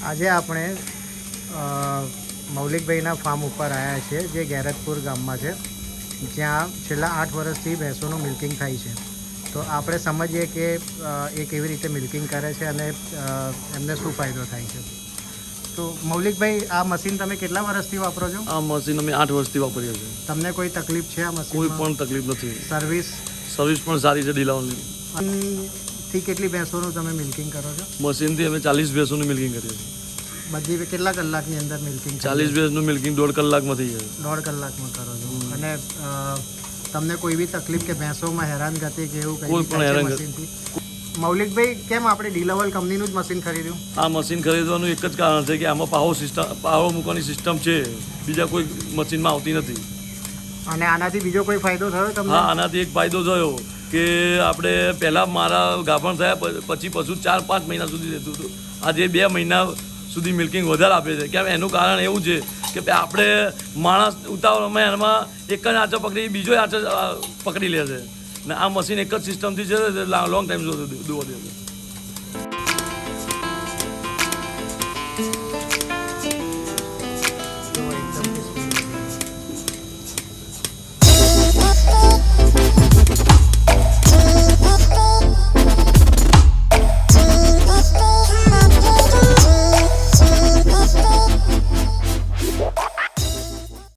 આજે આપણે મૌલિકભાઈના ફાર્મ ઉપર આવ્યા છીએ, જે ગેરતપુર ગામમાં છે, જ્યાં છેલ્લા 8 વર્ષથી ભેંસોનું મિલ્કિંગ થાય છે. તો આપણે સમજીએ કે એ કેવી રીતે મિલ્કિંગ કરે છે અને એમને શું ફાયદો થાય છે. તો મૌલિકભાઈ, આ મશીન તમે કેટલા વર્ષથી વાપરો છો? આ મશીન અમે 8 વર્ષથી વાપરીએ છીએ. તમને કોઈ તકલીફ છે આ મશીન? કોઈ પણ તકલીફ નથી. સર્વિસ પણ સારી છે ડીલાઓની. થી કેટલી ભેંસોનું તમે મિલ્કિંગ કરો છો? મશીનથી અમે 40 ભેંસોનું મિલ્કિંગ કરીએ છીએ. બધી કેટલા કલાકની અંદર મિલ્કિંગ? 40 ભેંસનું મિલ્કિંગ 1.5 કલાકમાં થઈ જાય. 1.5 કલાકમાં કરો છો. અને તમને કોઈ બી તકલીફ કે ભેંસોમાં હેરાનગતિ કે એવું કોઈ પણ હેરાનગતિ? મૌલિકભાઈ, કેમ આપણે ડીલેવલ કંપનીનું જ મશીન ખરીદ્યું? આ મશીન ખરીદવાનું એક જ કારણ છે કે આમાં પાવર મૂકવાની સિસ્ટમ છે, બીજા કોઈ મશીનમાં આવતી નથી. અને આનાથી બીજો કોઈ ફાયદો થયો તમને? હા, આનાથી એક ફાયદો થયો કે આપણે પહેલાં મારા ગાભણ થયા પછી પશુ 4-5 મહિના સુધી રહેતું હતું. આજે 2 મહિના સુધી મિલ્કિંગ વધારે આપે છે. કેમ? એનું કારણ એવું છે કે આપણે માણસ ઉતાવળમાં એમાં એક જ આંચો પકડી બીજો આંચો પકડી લે છે, ને આ મશીન એક જ સિસ્ટમથી છે, લોંગ ટાઈમ સુધી દોવા દે છે.